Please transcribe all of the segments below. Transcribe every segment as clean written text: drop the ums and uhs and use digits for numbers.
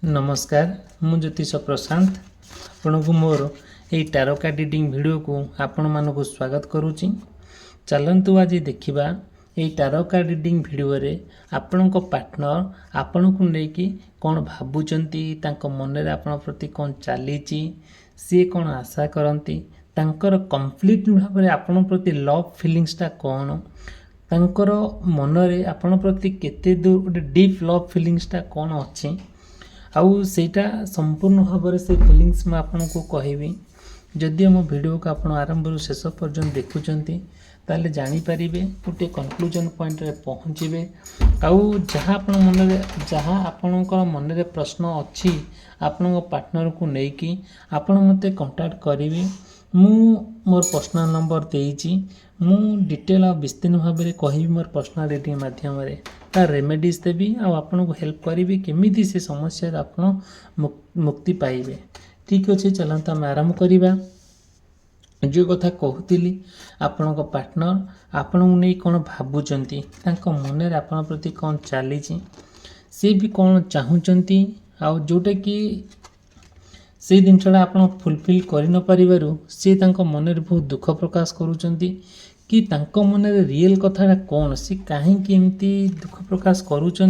नमस्कार मु ज्योतिष प्रशांत आपण को मोर यही टैरो कार्ड रीडिंग वीडियो को आपण मानक स्वागत करुच्ची। चलतु आज देखा यही टैरो कार्ड रीडिंग वीडियो रे आपण पार्टनर आपण को लेकिन कौन भावुंट मन में आपण प्रति कौन चली सी कौन आशा करती कंप्लीट भाव में आपण प्रति लव फिलिंग्सटा कौन तांकर मन रे आपण प्रति केते दूर गोटे डीप लव फिलिंग्सटा कौन अच्छी आउ सेटा संपूर्ण भाव में से फिलिंग्स में आपन को कहबी। जदि मो वीडियो को आप आरंभ शेष पर्यंत देखुंत ताले जानीपारे गोटे कनक्लूजन पॉइंट रे पहुँचे आउ जहाँ आपण मन में जहाँ आपण मन में प्रश्न अच्छी आपण पार्टनर को लेकिन आपण मते कांटेक्ट करेंगे। मु मोर पर्सनल नंबर देइछि मु डिटेल आ विस्तीर्ण भाव में कहबी मोर पर्सनल रीडिंग माध्यम रे तार रेमेडीज देवी आपन को हेल्प करी केमिति से समस्या आपन मुक्ति पाइबे। ठीक अच्छे चलता आम आरंभ करवा। जो कथा कहूली आपण पार्टनर आपण नहीं कौन भावुंट मन में आपण प्रति कौन चली सी भी कौन चाहूँगी आउ जोटा कि से जिनसा आप फुलफिल कर न पारिबारु सी मन में बहुत दुख प्रकाश करुँच कि तांको मन में रियल कथा कौन सी कहीं एमती दुख प्रकाश करुँच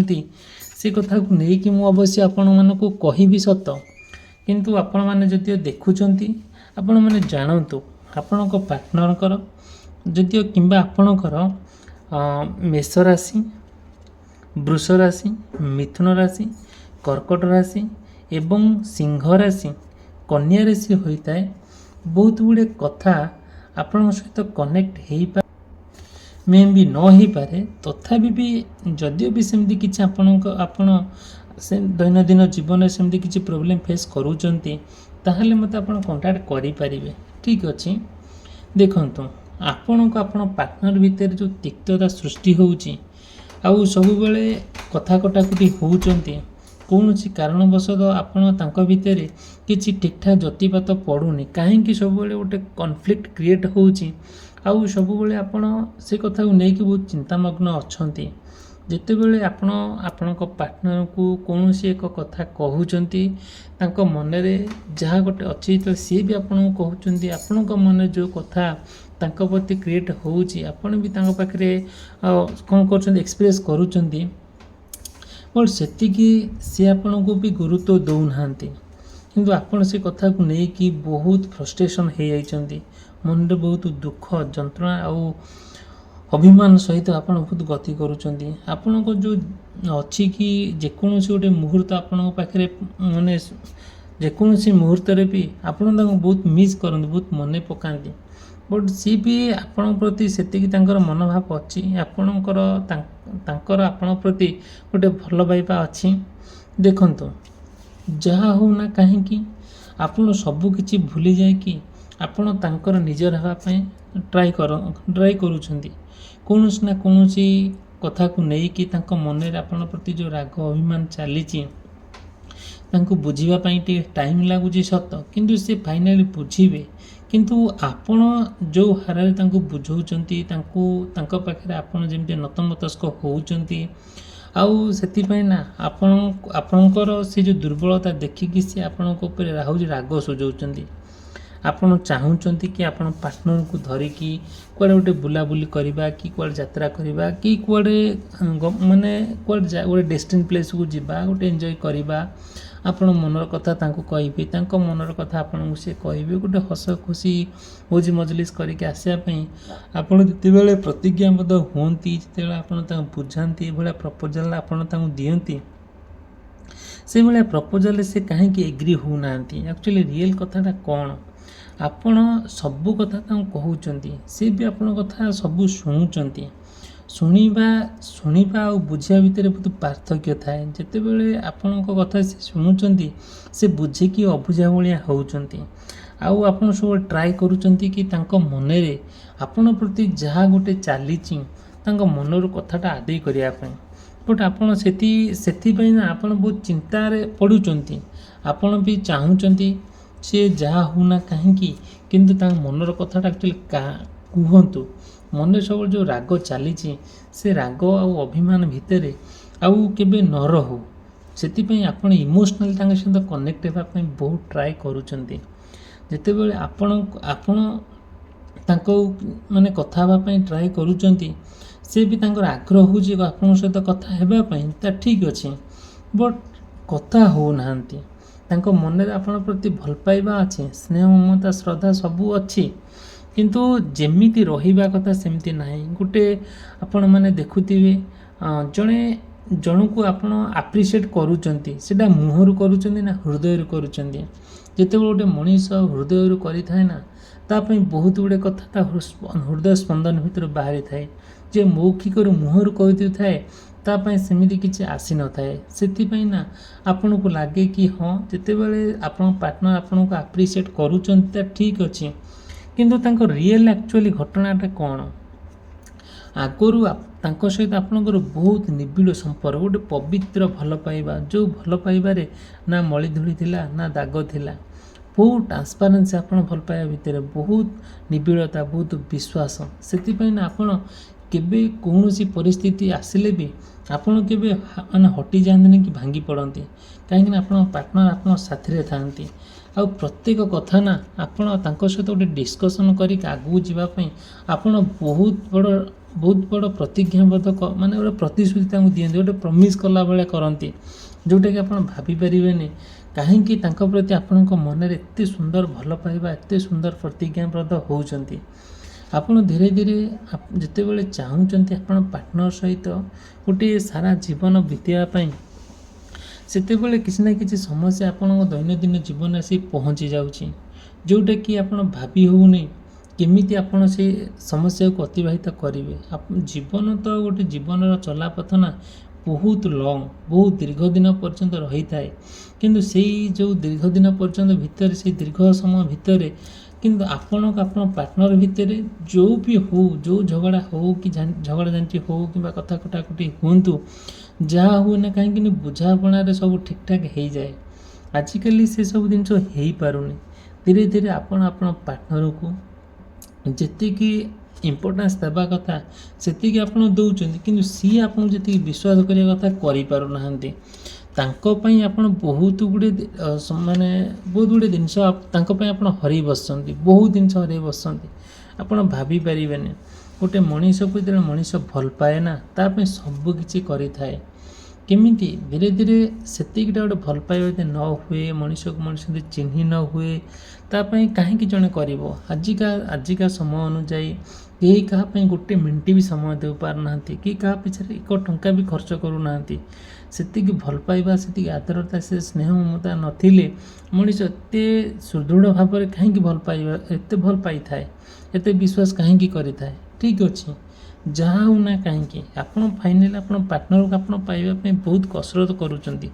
से कथा को लेकिन मु अवश्य आपण मानक कहबी सत किंतु आपण मैंने जदिव देखुंट आपण मैंने जानतु आपण पार्टनर जदिव किंबा आपणकर मेष राशि वृष राशि मिथुन राशि कर्कट राशि एवं सिंह राशि कन्या राशि होता है बहुत गुड़े कथा आपण सहित कनेक्ट हो मे भी न हो पारे तथापि भी जदिव भी सेमती किसी आपण से दैनंदिन जीवन में सेमती किसी प्रोब्लेम फेस करूचंती ताहले मते आपण कांटेक्ट करि परिबे। ठीक अछि देखंतु आपण पार्टनर भीतर जो तिक्तता सृष्टि होउची आउ सब बेले कथा कटाकुटी होउचंती कौन कारणवशत आपण तांको भितर किसी ठीक ठाक जतिपात पड़ूनी कहीं सब गोटे कन्फ्लिक्ट क्रिएट होउची आउ सब बेले आपण से कथा को लेकिन बहुत चिंतामग्न अच्छी जिते बड़े आपण पार्टनर को कौन एक कथा कहते मन में जहाँ गोटे अच्छी तो सी भी आपन कहते आपण मन में जो कथा तांको प्रति क्रिएट होउची आपण भी तांको पाखरे कौन कर एक्सप्रेस करूचंती बट सेतिकी सी आपण को भी गुरुत्व दौना किंतु आपण से कथा को लेकिन बहुत फ्रस्ट्रेशन हो जाइछंती मन में बहुत दुख जंत्रणा आउ अभिमान सहित आप बहुत गति करुँच आपण को जो अच्छी कि जेकोसी गोटे मुहूर्त आपण पाखे माने जेकोसी मुहूर्त भी आपण बहुत मिस करते बहुत मन पकाती बट सी भी आपण प्रति सेतिकी तांकर मनोभाव अच्छी आपणकर आपण प्रति गोटे भल पाइबा अच्छी। देखंतु जहाँ होना कहीं आपण सबू किछि भूली जाए कि आपण तांकर निजर हवापाई ट्राई करुछंती कौन ना कौन कथा को लेकिन तांको मन में आपण प्रति जो राग अभिमान चली बुझापी टाइम लगुच सत किंतु से फाइनाली बुझे किंतु आपण जो हारे बुझाऊँगी पाखे आपण जमी नतमतस्क होउचंती आउ से ना आपणकर से जो दुर्बलता देखिकी सी आपण राग सुझाऊँगी आपण चाहूँगी कि आपण पार्टनर को धरिकी कुआडे गोटे बुलाबुली करवा कि कुआडे यात्रा करवा कि कुआडे माने कुआडे गोटे डेस्टिनी प्लेस को जीवा गोटे एंजॉय करवा आपण मनर कथा तांको कहबे तांको मनर कथा आपण से कहबे गोटे हस खुशी मौज मजलिस करके आसिया पई आपण जते बेले प्रतिज्ञाबद्ध होंती जते आपण तांको बुझांती भला प्रपोजल आपण तांको दियंती से भला प्रपोजल से काहे कि एग्री हो नांती एक्चुअली रियल कथाटा कौन आपण सबू कथा तांको कहउचंती से भी आपण कथा सबू शुणुचंती शुणा और बुझा भितर बहुत पार्थक्य थाए जिते बड़े आपण कथा से शुणुचंती से बुझे कि अबुझा भाया होउचंती आउ आपण सब ट्राई करुचंती कि तांको मन में आपण प्रति जहाँ गोटे चली तांको मनर कथाटा आदय करिया पई बट आपण सेति ना आपण बहुत चिंतार पड़ुचंती आपण भी चाहूँगी सी जहाँ होना कहीं किंतु मनर कथाटा एक्चुअली कहतु मन सब जो राग चली से राग आउ अभिमान भितर आउ केबे न रहू ସେଥିପାଇଁ ଆପଣ ଇମୋସନାଲି ତାଙ୍କ ସହିତ କନେକ୍ଟ ହେବା ପାଇଁ ବହୁତ ଟ୍ରାଏ କରୁଛନ୍ତି। ଯେତେବେଳେ ଆପଣ ତାଙ୍କ ମାନେ କଥା ହେବା ପାଇଁ ଟ୍ରାଏ କରୁଛନ୍ତି, ସେ ବି ତାଙ୍କର ଆଗ୍ରହ ହେଉଛି ଆପଣଙ୍କ ସହିତ କଥା ହେବା ପାଇଁ, ତା ଠିକ୍ ଅଛି। ବଟ୍ କଥା ହେଉନାହାନ୍ତି। ତାଙ୍କ ମନରେ ଆପଣଙ୍କ ପ୍ରତି ଭଲ ପାଇବା ଅଛି, ସ୍ନେହ ମମତା ଶ୍ରଦ୍ଧା ସବୁ ଅଛି, କିନ୍ତୁ ଯେମିତି ରହିବା କଥା ସେମିତି ନାହିଁ। ଗୋଟେ ଆପଣମାନେ ଦେଖୁଥିବେ ଜଣକୁ ଆପଣ ଆପ୍ରିସିଏଟ୍ କରୁଛନ୍ତି, ସେଇଟା ମୁହଁରୁ କରୁଛନ୍ତି ନା ହୃଦୟରୁ କରୁଛନ୍ତି। ଯେତେବେଳେ ଗୋଟେ ମଣିଷ ହୃଦୟରୁ କରିଥାଏ ନା, ତା ପାଇଁ ବହୁତ ଗୁଡ଼ିଏ କଥା ତା ହୃଦୟ ସ୍ପନ୍ଦନ ଭିତରୁ ବାହାରିଥାଏ। ଯେ ମୌଖିକରୁ ମୁହଁରୁ କହିଦେଉଥାଏ, ତା ପାଇଁ ସେମିତି କିଛି ଆସିନଥାଏ। ସେଥିପାଇଁ ନା ଆପଣଙ୍କୁ ଲାଗେ କି ହଁ, ଯେତେବେଳେ ଆପଣଙ୍କ ପାର୍ଟନର ଆପଣଙ୍କୁ ଆପ୍ରିସିଏଟ୍ କରୁଛନ୍ତି ତା ଠିକ୍ ଅଛି, କିନ୍ତୁ ତାଙ୍କ ରିଏଲ୍ ଆକ୍ଚୁଆଲି ଘଟଣାଟା କ'ଣ? ଆଗରୁ ତାଙ୍କ ସହିତ ଆପଣଙ୍କର ବହୁତ ନିବିଡ଼ ସମ୍ପର୍କ, ଗୋଟେ ପବିତ୍ର ଭଲ ପାଇବା, ଯେଉଁ ଭଲ ପାଇବାରେ ନା ମଳି ଧୂଳି ଥିଲା ନା ଦାଗ ଥିଲା। ବହୁତ ଟ୍ରାନ୍ସପାରେନ୍ସି ଆପଣ ଭଲ ପାଇବା ଭିତରେ, ବହୁତ ନିବିଡ଼ତା, ବହୁତ ବିଶ୍ୱାସ। ସେଥିପାଇଁ ନା ଆପଣ କେବେ କୌଣସି ପରିସ୍ଥିତି ଆସିଲେ ବି ଆପଣ କେବେ ମାନେ ହଟିଯାଆନ୍ତିନି କି ଭାଙ୍ଗି ପଡ଼ନ୍ତି, କାହିଁକିନା ଆପଣଙ୍କ ପାର୍ଟନର ଆପଣଙ୍କ ସାଥିରେ ଥାଆନ୍ତି। ଆଉ ପ୍ରତ୍ୟେକ କଥା ନା ଆପଣ ତାଙ୍କ ସହିତ ଗୋଟେ ଡିସ୍କସନ୍ କରିକି ଆଗକୁ ଯିବା ପାଇଁ ଆପଣ ବହୁତ ବଡ଼ ପ୍ରତିଜ୍ଞାବଦ୍ଧ ମାନେ ଗୋଟେ ପ୍ରତିଶ୍ରୁତି ତାଙ୍କୁ ଦିଅନ୍ତି, ଗୋଟେ ପ୍ରମିସ୍ କଲା ଭଳିଆ କରନ୍ତି, ଯେଉଁଟାକି ଆପଣ ଭାବିପାରିବେନି କାହିଁକି ତାଙ୍କ ପ୍ରତି ଆପଣଙ୍କ ମନରେ ଏତେ ସୁନ୍ଦର ଭଲ ପାଇବା, ଏତେ ସୁନ୍ଦର ପ୍ରତିଜ୍ଞାବଦ୍ଧ ହେଉଛନ୍ତି। ଆପଣ ଧୀରେ ଧୀରେ ଯେତେବେଳେ ଚାହୁଁଛନ୍ତି ଆପଣ ପାର୍ଟନର ସହିତ ଗୋଟିଏ ସାରା ଜୀବନ ବିତାଇବା ପାଇଁ, ସେତେବେଳେ କିଛି ନା କିଛି ସମସ୍ୟା ଆପଣଙ୍କ ଦୈନନ୍ଦିନ ଜୀବନରେ ଆସି ପହଞ୍ଚି ଯାଉଛି, ଯେଉଁଟାକି ଆପଣ ଭାବି ହେଉନି କେମିତି ଆପଣ ସେ ସମସ୍ୟାକୁ ଅତିବାହିତ କରିବେ। ଜୀବନ ତ ଗୋଟେ ଜୀବନର ଚଲାପଥ ନା ବହୁତ ଲଙ୍ଗ୍, ବହୁତ ଦୀର୍ଘ ଦିନ ପର୍ଯ୍ୟନ୍ତ ରହିଥାଏ। କିନ୍ତୁ ସେଇ ଯେଉଁ ଦୀର୍ଘ ଦିନ ପର୍ଯ୍ୟନ୍ତ ଭିତରେ, ସେଇ ଦୀର୍ଘ ସମୟ ଭିତରେ କିନ୍ତୁ ଆପଣ ପାର୍ଟନର ଭିତରେ ଯେଉଁ ବି ହେଉ, ଯେଉଁ ଝଗଡ଼ା ହେଉ କି ଝଗଡ଼ା ଝାଣ୍ଟି ହେଉ କିମ୍ବା କଥା କଟାକଟି ହୁଅନ୍ତୁ, ଯାହା ହୁଏ ନା କାହିଁକି ବୁଝାପଣାରେ ସବୁ ଠିକ୍ଠାକ୍ ହେଇଯାଏ। ଆଜିକାଲି ସେସବୁ ଜିନିଷ ହେଇପାରୁନି। ଧୀରେ ଧୀରେ ଆପଣ ପାର୍ଟନରକୁ ଯେତିକି ଇମ୍ପୋର୍ଟାନ୍ସ ଦେବା କଥା ସେତିକି ଆପଣ ଦେଉଛନ୍ତି, କିନ୍ତୁ ସିଏ ଆପଣଙ୍କୁ ଯେତିକି ବିଶ୍ୱାସ କରିବା କଥା କରିପାରୁନାହାନ୍ତି। ତାଙ୍କ ପାଇଁ ଆପଣ ବହୁତ ଗୁଡ଼ିଏ ଜିନିଷ ତାଙ୍କ ପାଇଁ ଆପଣ ହରେଇ ବସିଛନ୍ତି, ବହୁତ ଜିନିଷ ହରେଇ ବସିଛନ୍ତି। ଆପଣ ଭାବିପାରିବେନି ଗୋଟେ ମଣିଷକୁ ଯେତେବେଳେ ମଣିଷ ଭଲ ପାଏ ନା, ତା ପାଇଁ ସବୁ କିଛି କରିଥାଏ। କେମିତି ଧୀରେ ଧୀରେ ସେତିକିଟା ଗୋଟେ ଭଲ ପାଇବା ଯଦି ନ ହୁଏ, ମଣିଷକୁ ମଣିଷ ଯଦି ଚିହ୍ନି ନ ହୁଏ, ତା ପାଇଁ କାହିଁକି ଜଣେ କରିବ? ଆଜିକା ସମୟ ଅନୁଯାୟୀ କେହି କାହା ପାଇଁ ଗୋଟେ ମିନିଟ୍ ବି ସମୟ ଦେଇପାରୁନାହାନ୍ତି, କି କାହା ପିଛରେ 1 ଟଙ୍କା ବି ଖର୍ଚ୍ଚ କରୁନାହାନ୍ତି। ସେତିକି ଭଲ ପାଇବା, ସେତିକି ଆଦରତା, ସେ ସ୍ନେହ ମମତା ନଥିଲେ ମଣିଷ ଏତେ ସୁଦୃଢ଼ ଭାବରେ କାହିଁକି ଏତେ ଭଲ ପାଇଥାଏ, ଏତେ ବିଶ୍ୱାସ କାହିଁକି କରିଥାଏ? ଠିକ୍ ଅଛି, ଯାହା ହେଉ ନା କାହିଁକି ଆପଣ ଫାଇନାଲି ଆପଣ ପାର୍ଟନରକୁ ଆପଣ ପାଇବା ପାଇଁ ବହୁତ କସରତ କରୁଛନ୍ତି।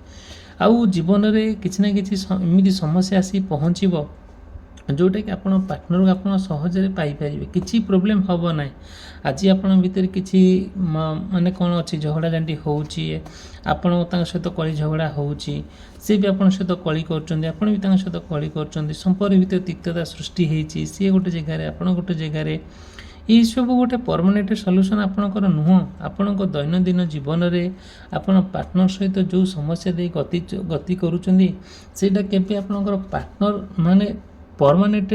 ଆଉ ଜୀବନରେ କିଛି ନା କିଛି ଏମିତି ସମସ୍ୟା ଆସି ପହଞ୍ଚିବ ଯେଉଁଟାକି ଆପଣ ପାର୍ଟନରକୁ ଆପଣ ସହଜରେ ପାଇପାରିବେ, କିଛି ପ୍ରୋବ୍ଲେମ୍ ହେବ ନାହିଁ। ଆଜି ଆପଣଙ୍କ ଭିତରେ କିଛି ମାନେ କ'ଣ ଅଛି, ଝଗଡ଼ା ଝାଣ୍ଟି ହେଉଛି, ଆପଣ ତାଙ୍କ ସହିତ କଳି ଝଗଡ଼ା ହେଉଛି, ସେ ବି ଆପଣଙ୍କ ସହିତ କଳି କରୁଛନ୍ତି, ଆପଣ ବି ତାଙ୍କ ସହିତ କଳି କରୁଛନ୍ତି, ସମ୍ପର୍କ ଭିତରେ ତିକ୍ତତା ସୃଷ୍ଟି ହେଇଛି, ସିଏ ଗୋଟେ ଜାଗାରେ ଆପଣ ଗୋଟେ ଜାଗାରେ। ଏଇସବୁ ଗୋଟେ ପରମାନେଣ୍ଟ ସଲ୍ୟୁସନ୍ ଆପଣଙ୍କର ନୁହଁ। ଆପଣଙ୍କ ଦୈନନ୍ଦିନ ଜୀବନରେ ଆପଣ ପାର୍ଟନର ସହିତ ଯେଉଁ ସମସ୍ୟା ଦେଇ ଗତି କରୁଛନ୍ତି, ସେଇଟା କେବେ ଆପଣଙ୍କର ପାର୍ଟନର ମାନେ ପରମାନେଣ୍ଟ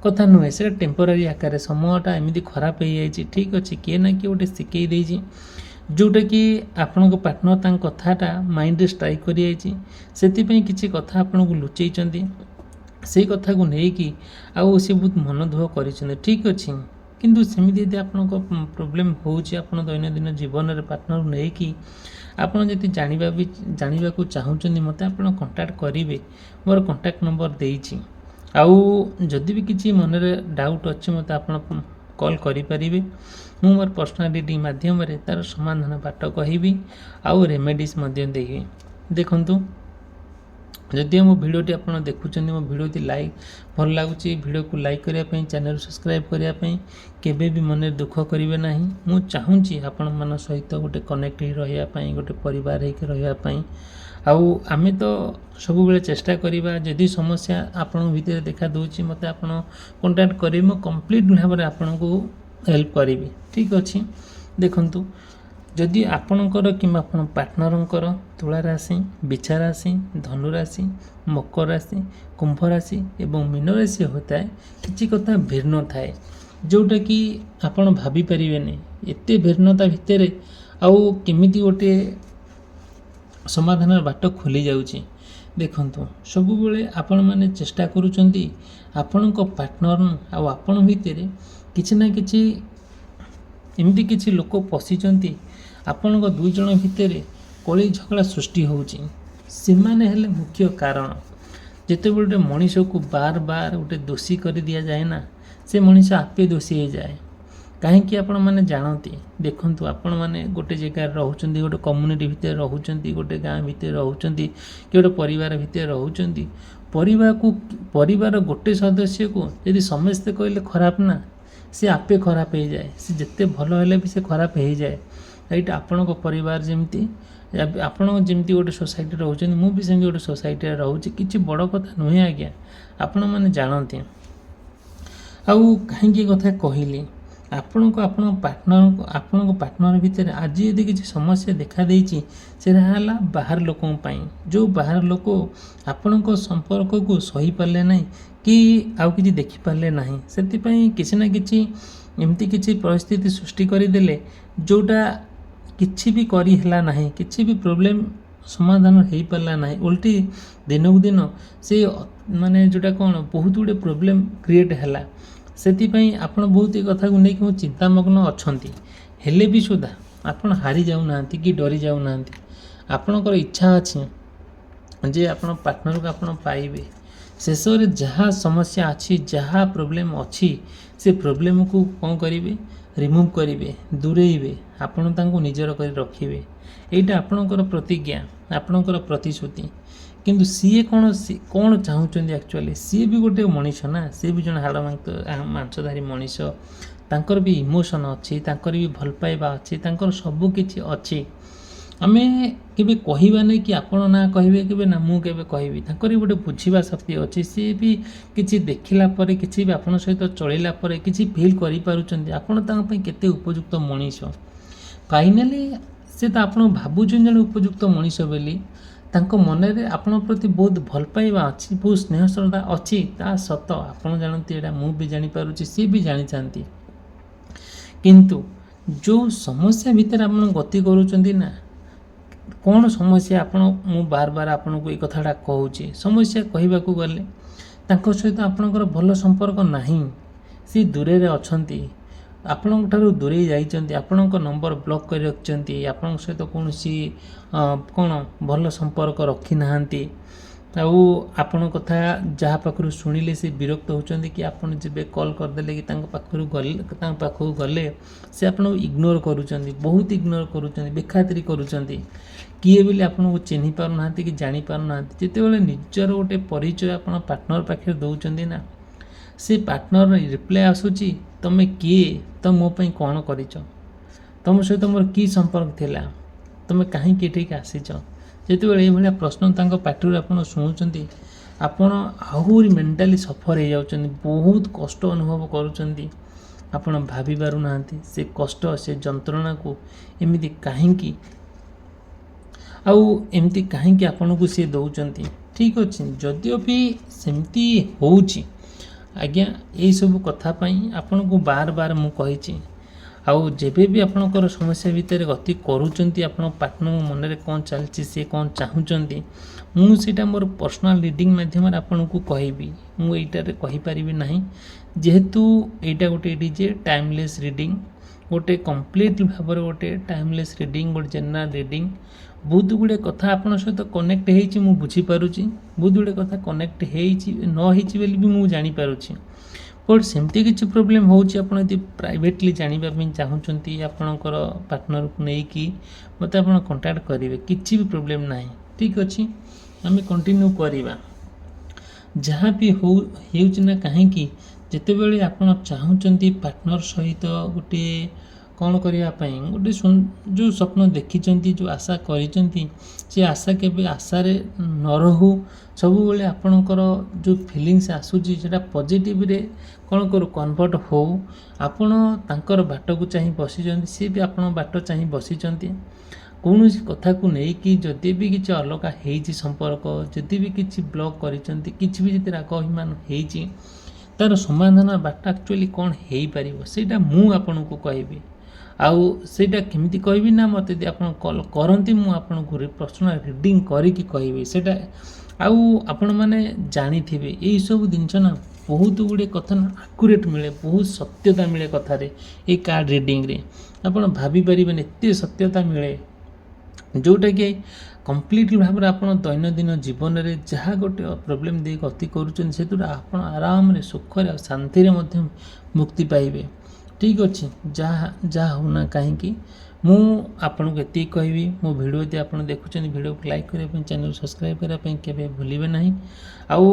କଥା ନୁହେଁ, ସେଇଟା ଟେମ୍ପୋରାରୀ ଆକାରରେ। ସମୟଟା ଏମିତି ଖରାପ ହେଇଯାଇଛି, ଠିକ୍ ଅଛି, କିଏ ନା କିଏ ଗୋଟେ ଶିଖେଇ ଦେଇଛି, ଯେଉଁଟାକି ଆପଣଙ୍କ ପାର୍ଟନର ତାଙ୍କ କଥାଟା ମାଇଣ୍ଡରେ ଷ୍ଟ୍ରାଇକ୍ କରିଯାଇଛି। ସେଥିପାଇଁ କିଛି କଥା ଆପଣଙ୍କୁ ଲୁଚେଇଛନ୍ତି, ସେଇ କଥାକୁ ନେଇକି ଆଉ ସେ ବହୁତ ମନ ଦୁଃଖ କରିଛନ୍ତି, ଠିକ୍ ଅଛି। କିନ୍ତୁ ସେମିତି ଯଦି ଆପଣଙ୍କ ପ୍ରୋବ୍ଲେମ୍ ହେଉଛି ଆପଣ ଦୈନନ୍ଦିନ ଜୀବନରେ ପାର୍ଟନରକୁ ନେଇକି, ଆପଣ ଯଦି ଜାଣିବାକୁ ଚାହୁଁଛନ୍ତି ମୋତେ ଆପଣ କଣ୍ଟାକ୍ଟ କରିବେ, ମୋର କଣ୍ଟାକ୍ଟ ନମ୍ବର ଦେଇଛି। ଆଉ ଯଦି ବି କିଛି ମନରେ ଡାଉଟ୍ ଅଛି ମୋତେ ଆପଣ କଲ୍ କରିପାରିବେ। ମୁଁ ମୋର ପର୍ସନାଲ ରିଡ଼ିଂ ମାଧ୍ୟମରେ ତା'ର ସମାଧାନ ବାଟ କହିବି, ଆଉ ରେମେଡ଼ିଜ୍ ମଧ୍ୟ ଦେବି। ଦେଖନ୍ତୁ, ଯଦି ମୋ ଭିଡ଼ିଓଟି ଆପଣ ଦେଖୁଛନ୍ତି, ମୋ ଭିଡ଼ିଓ ଯଦି ଭଲ ଲାଗୁଛି, ଭିଡ଼ିଓକୁ ଲାଇକ୍ କରିବା ପାଇଁ, ଚ୍ୟାନେଲ୍ ସବସ୍କ୍ରାଇବ୍ କରିବା ପାଇଁ, କେବେ ବି ମନରେ ଦୁଃଖ କରିବେ ନାହିଁ। ମୁଁ ଚାହୁଁଛି ଆପଣମାନଙ୍କ ସହିତ ଗୋଟେ କନେକ୍ଟ ହେଇ ରହିବା ପାଇଁ, ଗୋଟେ ପରିବାର ହେଇକି ରହିବା ପାଇଁ। ଆଉ ଆମେ ତ ସବୁବେଳେ ଚେଷ୍ଟା କରିବା, ଯଦି ସମସ୍ୟା ଆପଣଙ୍କ ଭିତରେ ଦେଖା ଦେଉଛି ମୋତେ ଆପଣ କଣ୍ଟାକ୍ଟ କରିବେ, ମୁଁ କମ୍ପ୍ଲିଟ୍ ଭାବରେ ଆପଣଙ୍କୁ ହେଲ୍ପ କରିବି, ଠିକ୍ ଅଛି। ଦେଖନ୍ତୁ, ଯଦି ଆପଣଙ୍କର କିମ୍ବା ଆପଣ ପାର୍ଟନରଙ୍କର ତୁଳା ରାଶି, ବିଛା ରାଶି, ଧନୁ ରାଶି, ମକର ରାଶି, କୁମ୍ଭ ରାଶି ଏବଂ ମୀନ ରାଶି ହୋଇଥାଏ, କିଛି କଥା ଭିନ୍ନ ଥାଏ ଯେଉଁଟାକି ଆପଣ ଭାବିପାରିବେନି ଏତେ ଭିନ୍ନତା ଭିତରେ ଆଉ କେମିତି ଗୋଟିଏ ସମାଧାନର ବାଟ ଖୋଲି ଯାଉଛି। ଦେଖନ୍ତୁ, ସବୁବେଳେ ଆପଣମାନେ ଚେଷ୍ଟା କରୁଛନ୍ତି ଆପଣଙ୍କ ପାର୍ଟନର ଆଉ ଆପଣ ଭିତରେ କିଛି ନା କିଛି ଏମିତି କିଛି ଲୋକ ପଶିଛନ୍ତି ଆପଣଙ୍କ ଦୁଇ ଜଣ ଭିତରେ କଳି ଝଗଡ଼ା ସୃଷ୍ଟି ହେଉଛି। ସେମାନେ ହେଲେ ମୁଖ୍ୟ କାରଣ। ଯେତେବେଳେ ଗୋଟେ ମଣିଷକୁ ବାର ବାର ଗୋଟେ ଦୋଷୀ କରି ଦିଆଯାଏ ନା, ସେ ମଣିଷ ଆପେ ଦୋଷୀ ହେଇଯାଏ। କାହିଁକି ଆପଣମାନେ ଜାଣନ୍ତି? ଦେଖନ୍ତୁ, ଆପଣମାନେ ଗୋଟେ ଜାଗାରେ ରହୁଛନ୍ତି, ଗୋଟେ କମ୍ୟୁନିଟି ଭିତରେ ରହୁଛନ୍ତି, ଗୋଟେ ଗାଁ ଭିତରେ ରହୁଛନ୍ତି, କି ଗୋଟେ ପରିବାର ଭିତରେ ରହୁଛନ୍ତି। ପରିବାର ଗୋଟେ ସଦସ୍ୟକୁ ଯଦି ସମସ୍ତେ କହିଲେ ଖରାପ ନା, ସେ ଆପେ ଖରାପ ହେଇଯାଏ। ସେ ଯେତେ ଭଲ ହେଲେ ବି ସେ ଖରାପ ହେଇଯାଏ। ଏଇଟା ଆପଣଙ୍କ ପରିବାର ଯେମିତି, ଆପଣ ଯେମିତି ଗୋଟେ ସୋସାଇଟିରେ ରହୁଛନ୍ତି, ମୁଁ ବି ସେମିତି ଗୋଟେ ସୋସାଇଟିରେ ରହୁଛି। କିଛି ବଡ଼ କଥା ନୁହେଁ ଆଜ୍ଞା, ଆପଣମାନେ ଜାଣନ୍ତି। ଆଉ କାହିଁକି କଥା କହିଲି, ଆପଣଙ୍କ ପାର୍ଟନର ଭିତରେ ଆଜି ଯଦି କିଛି ସମସ୍ୟା ଦେଖାଦେଇଛି, ସେଟା ହେଲା ବାହାର ଲୋକଙ୍କ ପାଇଁ। ଯେଉଁ ବାହାର ଲୋକ ଆପଣଙ୍କ ସମ୍ପର୍କକୁ ସହିପାରିଲେ ନାହିଁ କି ଆଉ କିଛି ଦେଖିପାରିଲେ ନାହିଁ, ସେଥିପାଇଁ କିଛି ନା କିଛି ଏମିତି କିଛି ପରିସ୍ଥିତି ସୃଷ୍ଟି କରିଦେଲେ ଯେଉଁଟା କିଛି ବି କରି ହେଲା ନାହିଁ, କିଛି ବି ପ୍ରୋବ୍ଲେମ୍ ସମାଧାନ ହେଇପାରିଲା ନାହିଁ। ଓଲଟି ଦିନକୁ ଦିନ ସେ ମାନେ ଯେଉଁଟା କ'ଣ ବହୁତ ଗୁଡ଼ିଏ ପ୍ରୋବ୍ଲେମ୍ କ୍ରିଏଟ୍ ହେଲା। ସେଥିପାଇଁ ଆପଣ ବହୁତ ଏ କଥାକୁ ନେଇକି ମୁଁ ଚିନ୍ତାମଗ୍ନ ଅଛନ୍ତି। ହେଲେ ବି ସୁଦ୍ଧା ଆପଣ ହାରି ଯାଉନାହାନ୍ତି କି ଡରି ଯାଉନାହାନ୍ତି। ଆପଣଙ୍କର ଇଚ୍ଛା ଅଛି ଯେ ଆପଣ ପାର୍ଟନରକୁ ଆପଣ ପାଇବେ। ଶେଷରେ ଯାହା ସମସ୍ୟା ଅଛି, ଯାହା ପ୍ରୋବ୍ଲେମ୍ ଅଛି, ସେ ପ୍ରୋବ୍ଲେମକୁ କ'ଣ କରିବେ? ରିମୁଭ୍ କରିବେ, ଦୂରେଇବେ, ଆପଣ ତାଙ୍କୁ ନିଜର କରି ରଖିବେ। ଏଇଟା ଆପଣଙ୍କର ପ୍ରତିଜ୍ଞା, ଆପଣଙ୍କର ପ୍ରତିଶ୍ରୁତି। କିନ୍ତୁ ସିଏ କ'ଣ ଚାହୁଁଛନ୍ତି ଆକ୍ଚୁଆଲି? ସିଏ ବି ଗୋଟେ ମଣିଷ ନା, ସିଏ ବି ଜଣେ ହାଡ଼ ମାଂସଧାରୀ ମଣିଷ। ତାଙ୍କର ବି ଇମୋସନ୍ ଅଛି, ତାଙ୍କର ବି ଭଲ ପାଇବା ଅଛି, ତାଙ୍କର ସବୁ କିଛି ଅଛି। ଆମେ କେବେ କହିବାନି କି ଆପଣ ନା କହିବେ କେବେ ନା ମୁଁ କେବେ କହିବି। ତାଙ୍କର ବି ଗୋଟେ ବୁଝିବା ଶକ୍ତି ଅଛି। ସିଏ ବି କିଛି ଦେଖିଲା ପରେ, କିଛି ବି ଆପଣଙ୍କ ସହିତ ଚଳିଲା ପରେ କିଛି ଫିଲ୍ କରିପାରୁଛନ୍ତି ଆପଣ ତାଙ୍କ ପାଇଁ କେତେ ଉପଯୁକ୍ତ ମଣିଷ। ଫାଇନାଲି ସେ ତ ଆପଣ ଭାବୁଛନ୍ତି ଜଣେ ଉପଯୁକ୍ତ ମଣିଷ ବୋଲି। ତାଙ୍କ ମନରେ ଆପଣଙ୍କ ପ୍ରତି ବହୁତ ଭଲ ପାଇବା ଅଛି, ବହୁତ ସ୍ନେହ ଶ୍ରଦ୍ଧା ଅଛି। ତା ସତ ଆପଣ ଜାଣନ୍ତି, ଏଇଟା ମୁଁ ବି ଜାଣିପାରୁଛି, ସିଏ ବି ଜାଣିଥାନ୍ତି। କିନ୍ତୁ ଯେଉଁ ସମସ୍ୟା ଭିତରେ ଆପଣ ଗତି କରୁଛନ୍ତି ନା, କ'ଣ ସମସ୍ୟା? ମୁଁ ବାର ବାର ଆପଣଙ୍କୁ ଏଇ କଥାଟା କହୁଛି। ସମସ୍ୟା କହିବାକୁ ଗଲେ ତାଙ୍କ ସହିତ ଆପଣଙ୍କର ଭଲ ସମ୍ପର୍କ ନାହିଁ। ସେ ଦୂରରେ ଅଛନ୍ତି, ଆପଣଙ୍କ ଠାରୁ ଦୂରେଇ ଯାଇଛନ୍ତି, ଆପଣଙ୍କ ନମ୍ବର ବ୍ଲକ୍ କରି ରଖିଛନ୍ତି, ଆପଣଙ୍କ ସହିତ କୌଣସି ଭଲ ସମ୍ପର୍କ ରଖିନାହାନ୍ତି। ଆଉ ଆପଣଙ୍କ କଥା ଯାହା ପାଖରୁ ଶୁଣିଲେ ସେ ବିରକ୍ତ ହେଉଛନ୍ତି, କି ଆପଣ ଯେବେ କଲ୍ କରିଦେଲେ କି ତାଙ୍କ ପାଖକୁ ଗଲେ ସେ ଆପଣଙ୍କୁ ଇଗ୍ନୋର କରୁଛନ୍ତି, ବହୁତ ଇଗ୍ନୋର କରୁଛନ୍ତି, ବେଖାତିରି କରୁଛନ୍ତି। କିଏ ବୋଲି ଆପଣଙ୍କୁ ଚିହ୍ନି ପାରୁନାହାନ୍ତି କି ଜାଣିପାରୁନାହାନ୍ତି। ଯେତେବେଳେ ନିଜର ଗୋଟେ ପରିଚୟ ଆପଣ ପାର୍ଟନର ପାଖରେ ଦେଉଛନ୍ତି ନା, ସେ ପାର୍ଟନର ରିପ୍ଲାଏ ଆସୁଛି, ତମେ କିଏ? ତମେ ମୋ ପାଇଁ କ'ଣ କରିଛ? ତମ ସହିତ ମୋର କି ସମ୍ପର୍କ ଥିଲା? ତମେ କାହିଁକି ଏଠିକି ଆସିଛ? ଯେତେବେଳେ ଏଇଭଳିଆ ପ୍ରଶ୍ନ ତାଙ୍କ ପାଟିରୁ ଆପଣ ଶୁଣୁଛନ୍ତି, ଆପଣ ଆହୁରି ମେଣ୍ଟାଲି ସଫର ହେଇଯାଉଛନ୍ତି, ବହୁତ କଷ୍ଟ ଅନୁଭବ କରୁଛନ୍ତି। ଆପଣ ଭାବି ପାରୁନାହାନ୍ତି ସେ କଷ୍ଟ, ସେ ଯନ୍ତ୍ରଣାକୁ ଏମିତି କାହିଁକି ଆପଣଙ୍କୁ ସିଏ ଦେଉଛନ୍ତି। ଠିକ୍ ଅଛି, ଯଦିଓ ବି ସେମିତି ହେଉଛି ଆଜ୍ଞା, ଏଇସବୁ କଥା ପାଇଁ ଆପଣଙ୍କୁ ବାର ବାର ମୁଁ କହିଛି। ଆଉ ଯେବେ ବି ଆପଣଙ୍କର ସମସ୍ୟା ଭିତରେ ଗତି କରୁଛନ୍ତି, ଆପଣଙ୍କ ପାର୍ଟନରଙ୍କ ମନରେ କ'ଣ ଚାଲିଛି, ସେ କ'ଣ ଚାହୁଁଛନ୍ତି, ମୁଁ ସେଇଟା ମୋର ପର୍ସନାଲ୍ ରିଡ଼ିଂ ମାଧ୍ୟମରେ ଆପଣଙ୍କୁ କହିବି। ମୁଁ ଏଇଟାରେ କହିପାରିବି ନାହିଁ, ଯେହେତୁ ଏଇଟା ଗୋଟେ ଟାଇମଲେସ୍ ରିଡ଼ିଂ, ଗୋଟେ କମ୍ପ୍ଲିଟ୍ ଭାବରେ ଗୋଟେ ଟାଇମଲେସ୍ ରିଡ଼ିଂ, ଗୋଟେ ଜେନେରାଲ୍ ରିଡ଼ିଂ। ବହୁତ ଗୁଡ଼ିଏ କଥା ଆପଣଙ୍କ ସହିତ କନେକ୍ଟ ହେଇଛି, ମୁଁ ବୁଝିପାରୁଛି। ବହୁତ ଗୁଡ଼ିଏ କଥା କନେକ୍ଟ ନ ହେଇଛି ବୋଲି ବି ମୁଁ ଜାଣିପାରୁଛି। ବଟ୍ ସେମିତି କିଛି ପ୍ରୋବ୍ଲେମ୍ ହେଉଛି, ଆପଣ ଯଦି ପ୍ରାଇଭେଟଲି ଜାଣିବା ପାଇଁ ଚାହୁଁଛନ୍ତି ଆପଣଙ୍କର ପାର୍ଟନରକୁ ନେଇକି, ମୋତେ ଆପଣ କଣ୍ଟାକ୍ଟ କରିବେ, କିଛି ବି ପ୍ରୋବ୍ଲେମ୍ ନାହିଁ। ଠିକ୍ ଅଛି, ଆମେ କଣ୍ଟିନ୍ୟୁ କରିବା। ଯାହା ବି ହେଉଛି ନା କାହିଁକି, ଯେତେବେଳେ ଆପଣ ଚାହୁଁଛନ୍ତି ପାର୍ଟନର ସହିତ ଗୋଟିଏ କ'ଣ କରିବା ପାଇଁ ଗୋଟେ ଯେଉଁ ସ୍ୱପ୍ନ ଦେଖିଛନ୍ତି, ଯେଉଁ ଆଶା କରିଛନ୍ତି, ସେ ଆଶା କେବେ ଆଶାରେ ନ ରହୁ। ସବୁବେଳେ ଆପଣଙ୍କର ଯେଉଁ ଫିଲିଙ୍ଗସ୍ ଆସୁଛି ସେଇଟା ପଜିଟିଭରେ କ'ଣ କରୁ କନଭର୍ଟ ହଉ। ଆପଣ ତାଙ୍କର ବାଟକୁ ଚାହିଁ ବସିଛନ୍ତି, ସିଏ ବି ଆପଣଙ୍କ ବାଟ ଚାହିଁ ବସିଛନ୍ତି। କୌଣସି କଥାକୁ ନେଇକି ଯଦି ବି କିଛି ଅଲଗା ହେଇଛି ସମ୍ପର୍କ, ଯଦି ବି କିଛି ବ୍ଲକ୍ କରିଛନ୍ତି, କିଛି ବି ଯଦି ରାଗ ଅଭିମାନ ହେଇଛି, ତା'ର ସମାଧାନ ବାଟ ଆକ୍ଚୁଆଲି କ'ଣ ହେଇପାରିବ ସେଇଟା ମୁଁ ଆପଣଙ୍କୁ କହିବି। ଆଉ ସେଇଟା କେମିତି କହିବି ନା, ମୋତେ ଯଦି ଆପଣ କଲ୍ କରନ୍ତି ମୁଁ ଆପଣଙ୍କୁ ପର୍ସନାଲ୍ ରିଡ଼ିଂ କରିକି କହିବି ସେଇଟା। ଆଉ ଆପଣମାନେ ଜାଣିଥିବେ ଏଇସବୁ ଜିନିଷ ନା, ବହୁତ ଗୁଡ଼ିଏ କଥା ନା ଆକୁରେଟ୍ ମିଳେ, ବହୁତ ସତ୍ୟତା ମିଳେ କଥାରେ। ଏଇ କାର୍ଡ଼ ରିଡ଼ିଂରେ ଆପଣ ଭାବିପାରିବେନି ଏତେ ସତ୍ୟତା ମିଳେ, ଯେଉଁଟାକି କମ୍ପ୍ଲିଟ୍ ଭାବରେ ଆପଣ ଦୈନନ୍ଦିନ ଜୀବନରେ ଯାହା ଗୋଟେ ପ୍ରୋବ୍ଲେମ୍ ଦେଇ ଗତି କରୁଛନ୍ତି, ସେଥିରୁ ଆପଣ ଆରାମରେ ସୁଖରେ ଆଉ ଶାନ୍ତିରେ ମଧ୍ୟ ମୁକ୍ତି ପାଇବେ। ଠିକ୍ ଅଛି, ଯାହା ହେଉନା କାହିଁକି ମୁଁ ଆପଣଙ୍କୁ ଏତିକି କହିବି। ମୋ ଭିଡ଼ିଓ ଯଦି ଆପଣ ଦେଖୁଛନ୍ତି, ଭିଡ଼ିଓକୁ ଲାଇକ୍ କରିବା ପାଇଁ, ଚ୍ୟାନେଲ୍ ସବସ୍କ୍ରାଇବ୍ କରିବା ପାଇଁ କେବେ ଭୁଲିବେ ନାହିଁ। ଆଉ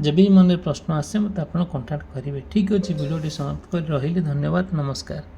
ଯେବେ ବି ମନରେ ପ୍ରଶ୍ନ ଆସେ ମୋତେ ଆପଣ କଣ୍ଟାକ୍ଟ କରିବେ। ଠିକ୍ ଅଛି, ଭିଡ଼ିଓଟି ସମାପ୍ତ କରି ରହିଲି। ଧନ୍ୟବାଦ, ନମସ୍କାର।